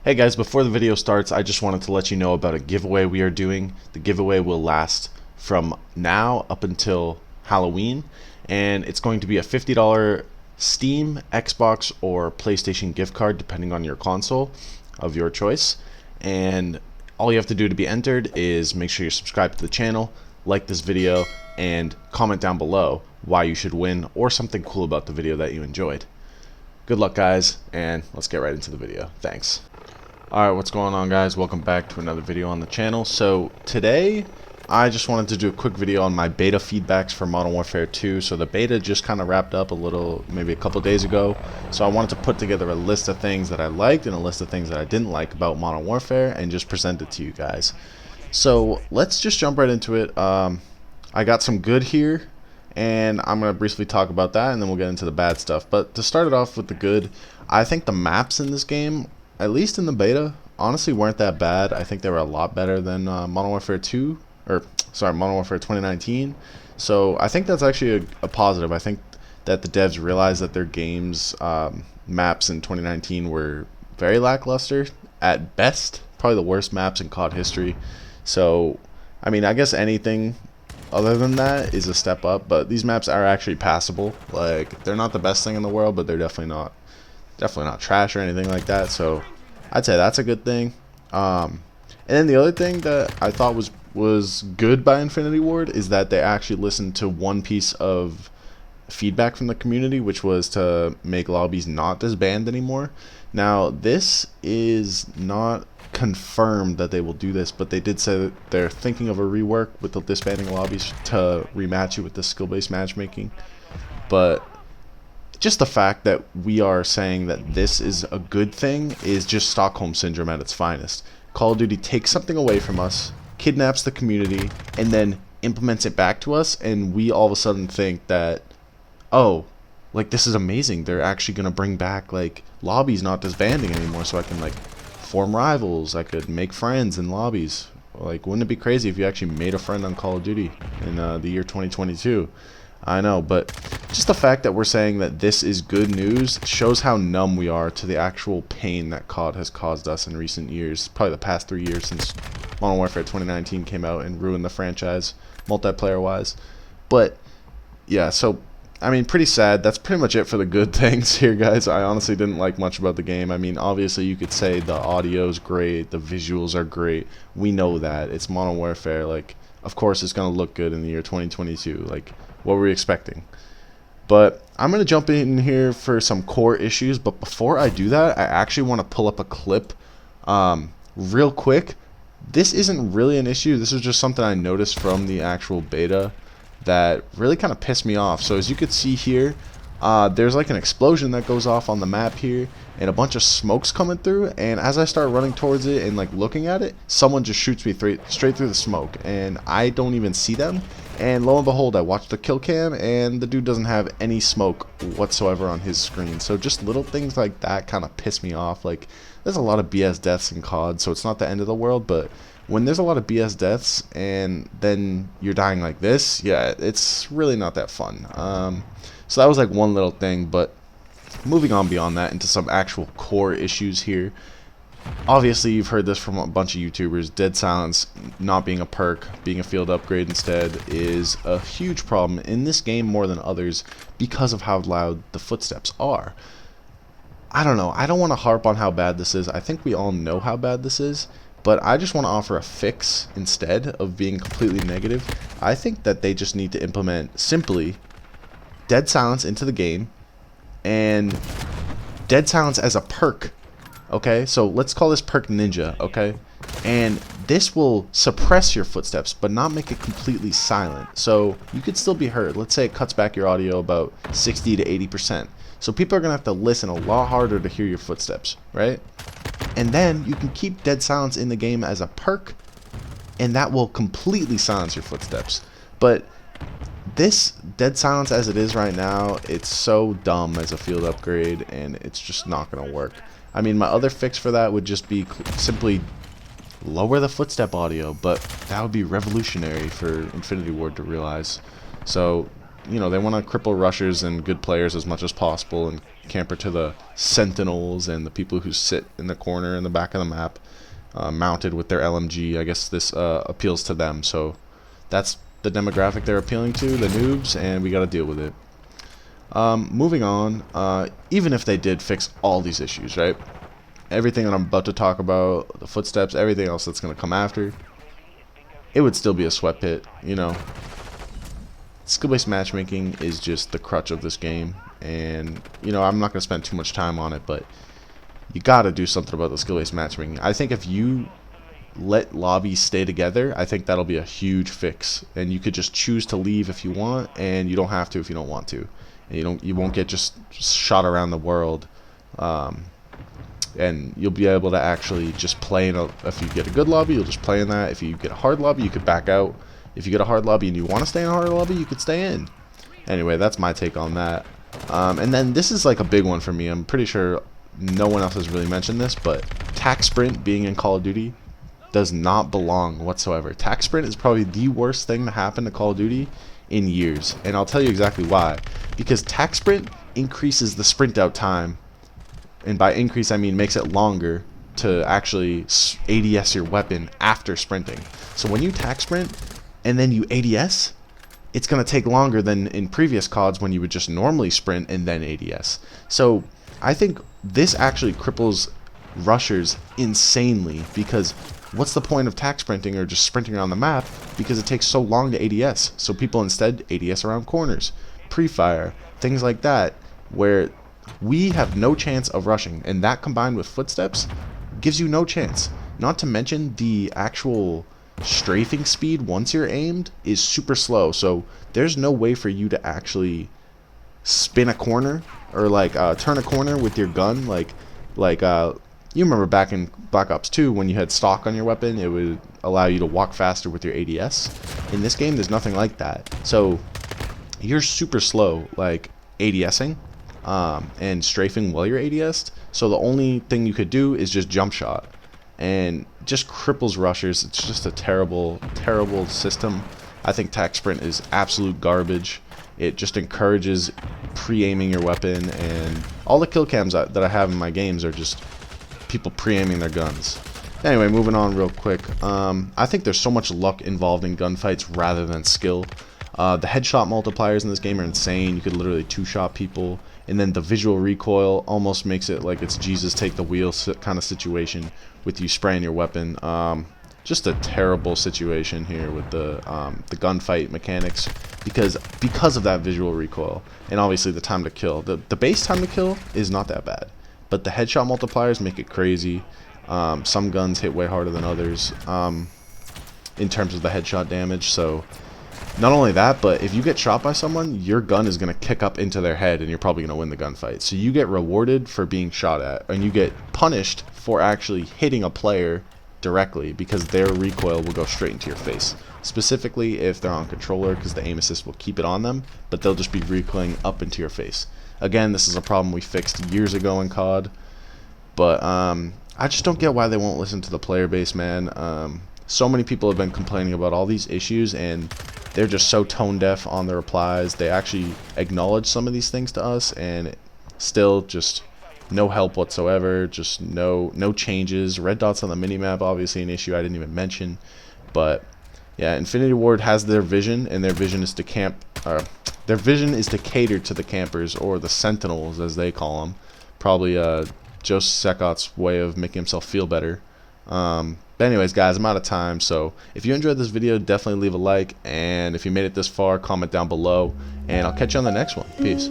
Hey guys, before the video starts, I just wanted to let you know about a giveaway we are doing. The giveaway will last from now up until Halloween, and it's going to be a $50 Steam, Xbox, or PlayStation gift card depending on your console of your choice. And all you have to do to be entered is make sure you're subscribed to the channel, like this video, and comment down below why you should win or something cool about the video that you enjoyed. Good luck guys, and let's get right into the video. Thanks. Alright, what's going on guys? Welcome back to another video on the channel. So today I just wanted to do a quick video on my beta feedbacks for Modern Warfare 2. So the beta just kind of wrapped up maybe a couple days ago. So I wanted to put together a list of things that I liked and a list of things that I didn't like about Modern Warfare and just present it to you guys. So let's just jump right into it. I got some good here, and I'm going to briefly talk about that, and then we'll get into the bad stuff. But to start it off with the good, I think the maps in this game, at least in the beta, honestly weren't that bad. I think they were a lot better than Modern Warfare 2, Modern Warfare 2019. So I think that's actually a positive. I think that the devs realized that their game's maps in 2019 were very lackluster at best, probably the worst maps in COD history. So, I mean, I guess anything other than that is a step up, but these maps are actually passable. Like, they're not the best thing in the world, but they're definitely not trash or anything like that. So I'd say that's a good thing. And then the other thing that I thought was good by Infinity Ward is that they actually listened to one piece of feedback from the community, which was to make lobbies not disband anymore. Now this is not confirmed that they will do this, but they did say that they're thinking of a rework with the disbanding lobbies to rematch it with the skill-based matchmaking. But just the fact that we are saying that this is a good thing is just Stockholm Syndrome at its finest. Call of Duty takes something away from us, kidnaps the community, and then implements it back to us, and we all of a sudden think that, oh, like, this is amazing. They're actually going to bring back, like, lobbies not disbanding anymore, so I can, like, form rivals. I could make friends in lobbies. Like, wouldn't it be crazy if you actually made a friend on Call of Duty in the year 2022? I know, but just the fact that we're saying that this is good news shows how numb we are to the actual pain that COD has caused us in recent years. Probably the past 3 years since Modern Warfare 2019 came out and ruined the franchise, multiplayer-wise. But, yeah, so, I mean, pretty sad. That's pretty much it for the good things here, guys. I honestly didn't like much about the game. I mean, obviously, you could say the audio's great, the visuals are great. We know that. It's Modern Warfare. Like, of course it's going to look good in the year 2022. Like, what were we expecting? But I'm going to jump in here for some core issues, but before I do that, I actually want to pull up a clip real quick. This isn't really an issue. This is just something I noticed from the actual beta that really kind of pissed me off. So as you can see here, there's like an explosion that goes off on the map here, and a bunch of smoke's coming through, and as I start running towards it and like looking at it, someone just shoots me straight through the smoke, and I don't even see them. And lo and behold, I watch the kill cam, and the dude doesn't have any smoke whatsoever on his screen. So just little things like that kind of piss me off. Like, there's a lot of BS deaths in COD, so it's not the end of the world, but when there's a lot of BS deaths and then you're dying like this, yeah, it's really not that fun. So that was like one little thing, but moving on beyond that into some actual core issues here. Obviously, you've heard this from a bunch of YouTubers. Dead silence not being a perk, being a field upgrade instead, is a huge problem in this game more than others because of how loud the footsteps are. I don't know. I don't want to harp on how bad this is. I think we all know how bad this is, but I just want to offer a fix instead of being completely negative. I think that they just need to implement simply dead silence into the game and dead silence as a perk. Okay, so let's call this perk ninja, okay? And this will suppress your footsteps, but not make it completely silent. So you could still be heard. Let's say it cuts back your audio about 60 to 80%. So people are going to have to listen a lot harder to hear your footsteps, right? And then you can keep dead silence in the game as a perk, and that will completely silence your footsteps. But this dead silence as it is right now, it's so dumb as a field upgrade, and it's just not going to work. I mean, my other fix for that would just be simply lower the footstep audio, but that would be revolutionary for Infinity Ward to realize. So you know, they want to cripple rushers and good players as much as possible and camper to the sentinels and the people who sit in the corner in the back of the map, mounted with their LMG. I guess this appeals to them, so that's the demographic they're appealing to, the noobs, and we got to deal with it. Moving on, even if they did fix all these issues, right? Everything that I'm about to talk about, the footsteps, everything else that's going to come after, it would still be a sweat pit, you know. Skill-based matchmaking is just the crutch of this game, and, you know, I'm not going to spend too much time on it, but you got to do something about the skill-based matchmaking. I think if you let lobbies stay together, I think that'll be a huge fix, and you could just choose to leave if you want, and you don't have to if you don't want to, and you won't get just shot around the world, and you'll be able to actually just play in if you get a good lobby, you'll just play in that. If you get a hard lobby, you could back out. If you get a hard lobby and you want to stay in a hard lobby, you could stay in. Anyway, that's my take on that. And then this is like a big one for me. I'm pretty sure no one else has really mentioned this, but tac sprint being in Call of Duty does not belong whatsoever. Tac sprint is probably the worst thing to happen to Call of Duty in years, and I'll tell you exactly why. Because tac sprint increases the sprint out time, and by increase I mean makes it longer to actually ADS your weapon after sprinting. So when you tac sprint and then you ADS, it's going to take longer than in previous CODs when you would just normally sprint and then ADS. So I think this actually cripples rushers insanely, because what's the point of tac sprinting or just sprinting around the map, because it takes so long to ADS. So people instead ADS around corners, pre-fire, things like that, where we have no chance of rushing, and that combined with footsteps gives you no chance. Not to mention the actual strafing speed once you're aimed is super slow, so there's no way for you to actually spin a corner or like turn a corner with your gun, like you remember back in Black Ops 2 when you had stock on your weapon, it would allow you to walk faster with your ADS. In this game there's nothing like that, so you're super slow like ADSing and strafing while you're ADS'd, so the only thing you could do is just jump shot, and just cripples rushers. It's just a terrible, terrible system. I think tac sprint is absolute garbage. It just encourages pre-aiming your weapon, and all the kill cams that I have in my games are just people pre-aiming their guns. Anyway, moving on real quick. I think there's so much luck involved in gunfights rather than skill. The headshot multipliers in this game are insane. You could literally two-shot people, and then the visual recoil almost makes it like it's Jesus take the wheel kind of situation with you spraying your weapon. Just a terrible situation here with the gunfight mechanics because of that visual recoil, and obviously the time to kill. The base time to kill is not that bad, but the headshot multipliers make it crazy. Some guns hit way harder than others in terms of the headshot damage. So not only that, but if you get shot by someone, your gun is going to kick up into their head and you're probably going to win the gunfight. So you get rewarded for being shot at, and you get punished for actually hitting a player directly because their recoil will go straight into your face. Specifically if they're on controller, because the aim assist will keep it on them, but they'll just be recoiling up into your face. Again, this is a problem we fixed years ago in COD, but I just don't get why they won't listen to the player base, man. So many people have been complaining about all these issues, and they're just so tone deaf on their replies. They actually acknowledge some of these things to us, and still just no help whatsoever. Just no changes. Red dots on the minimap, obviously an issue I didn't even mention. But yeah, Infinity Ward has their vision, and their vision is to their vision is to cater to the campers, or the sentinels as they call them. Probably Joe Secot's way of making himself feel better. But anyways, guys, I'm out of time, so if you enjoyed this video, definitely leave a like, and if you made it this far, comment down below, and I'll catch you on the next one. Peace.